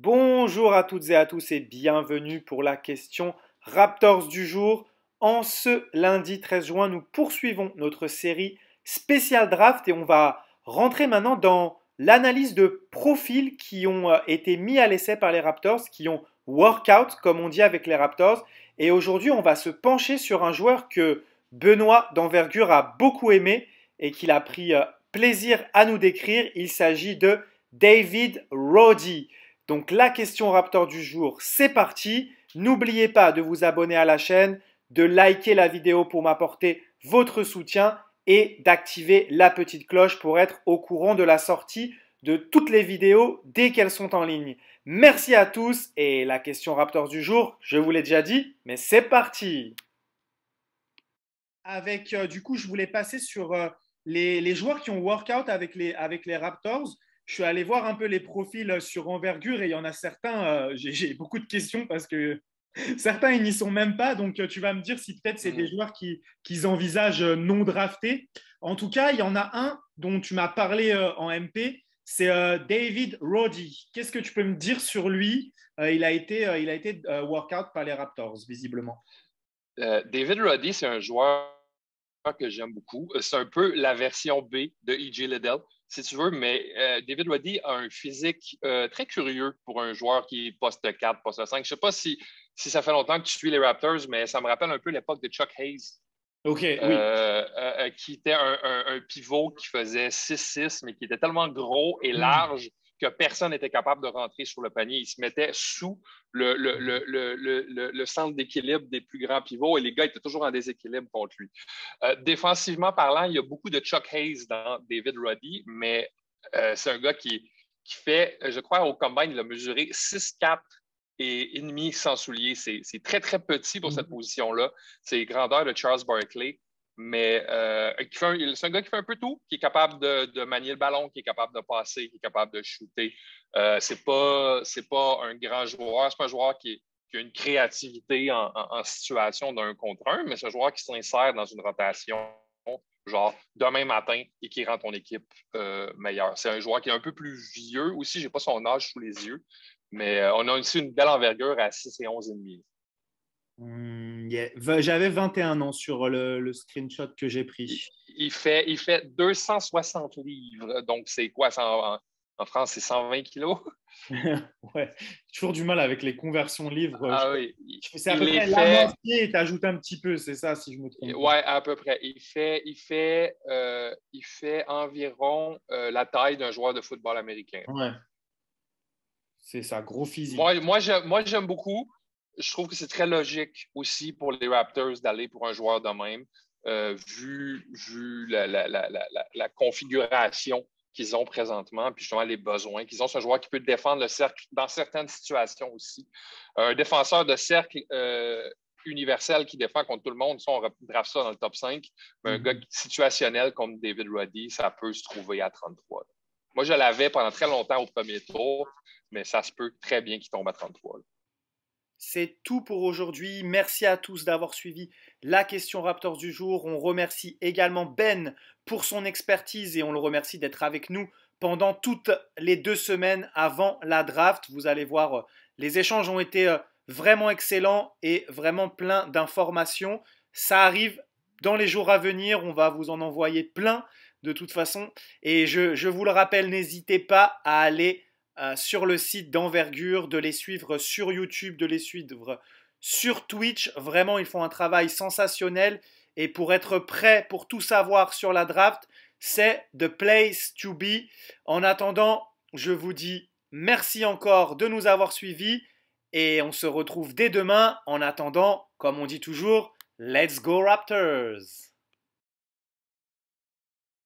Bonjour à toutes et à tous et bienvenue pour la question Raptors du jour. En ce lundi 13 juin, nous poursuivons notre série spéciale draft et on va rentrer maintenant dans l'analyse de profils qui ont été mis à l'essai par les Raptors, qui ont workout comme on dit avec les Raptors. Et aujourd'hui, on va se pencher sur un joueur que Benoît d'Envergure a beaucoup aimé et qu'il a pris plaisir à nous décrire. Il s'agit de David Roddy. Donc la question Raptor du jour, c'est parti. N'oubliez pas de vous abonner à la chaîne, de liker la vidéo pour m'apporter votre soutien et d'activer la petite cloche pour être au courant de la sortie de toutes les vidéos dès qu'elles sont en ligne. Merci à tous et la question Raptor du jour, je vous l'ai déjà dit, mais c'est parti. Du coup, je voulais passer sur les joueurs qui ont workout avec les Raptors. Je suis allé voir un peu les profils sur envergure et il y en a certains, j'ai beaucoup de questions parce que certains, ils n'y sont même pas. Donc, tu vas me dire si peut-être c'est des Mhm. joueurs qui envisagent non draftés. En tout cas, il y en a un dont tu m'as parlé en MP, c'est David Roddy. Qu'est-ce que tu peux me dire sur lui? Il a été workout par les Raptors, visiblement. David Roddy, c'est un joueur que j'aime beaucoup. C'est un peu la version B de E.J. Liddell, si tu veux, mais David Roddy a un physique très curieux pour un joueur qui est poste 4, poste 5. Je ne sais pas si ça fait longtemps que tu suis les Raptors, mais ça me rappelle un peu l'époque de Chuck Hayes, Ok, oui. qui était un pivot qui faisait 6-6, mais qui était tellement gros et Hmm. large que personne n'était capable de rentrer sur le panier. Il se mettait sous le centre d'équilibre des plus grands pivots et les gars étaient toujours en déséquilibre contre lui. Défensivement parlant, il y a beaucoup de Chuck Hayes dans David Roddy, mais c'est un gars qui fait, je crois, au combine, il a mesuré 6-4 et demi sans souliers. C'est très, très petit pour cette position-là. C'est grandeur de Charles Barkley. Mais c'est un gars qui fait un peu tout, qui est capable de manier le ballon, qui est capable de passer, qui est capable de shooter. C'est pas un grand joueur, c'est pas un joueur qui a une créativité en situation d'un contre un, mais c'est un joueur qui s'insère dans une rotation, genre demain matin, et qui rend ton équipe meilleure. C'est un joueur qui est un peu plus vieux aussi, j'ai pas son âge sous les yeux, mais on a aussi une belle envergure à 6 et 11 et demi. Yeah. J'avais 21 ans sur le screenshot que j'ai Il, pris. il fait 260 livres, donc c'est quoi ça, en France, c'est 120 kilos? Ouais, j'ai toujours du mal avec les conversions livres. Ah oui, C'est à peu il est près la fait, moitié et tu ajoutes un petit peu, c'est ça, si je me trompe pas. ouais, à peu près. Il fait environ la taille d'un joueur de football américain. Ouais, c'est ça, gros physique. Moi, j'aime beaucoup. Je trouve que c'est très logique aussi pour les Raptors d'aller pour un joueur de même, vu la configuration qu'ils ont présentement, puis justement les besoins qu'ils ont. C'est un joueur qui peut défendre le cercle dans certaines situations aussi. Un défenseur de cercle universel qui défend contre tout le monde, ça, on draft ça dans le top 5. Mais un gars Mhm. situationnel comme David Roddy, ça peut se trouver à 33. Moi, je l'avais pendant très longtemps au premier tour, mais ça se peut très bien qu'il tombe à 33. C'est tout pour aujourd'hui. Merci à tous d'avoir suivi la question Raptors du jour. On remercie également Ben pour son expertise et on le remercie d'être avec nous pendant toutes les 2 semaines avant la draft. Vous allez voir, les échanges ont été vraiment excellents et vraiment plein d'informations. Ça arrive dans les jours à venir. On va vous en envoyer plein de toute façon. Et je vous le rappelle, n'hésitez pas à aller sur le site d'Envergure, de les suivre sur YouTube, de les suivre sur Twitch. Vraiment, ils font un travail sensationnel. Et pour être prêt pour tout savoir sur la draft, c'est the place to be. En attendant, je vous dis merci encore de nous avoir suivis et on se retrouve dès demain. En attendant, comme on dit toujours, let's go Raptors!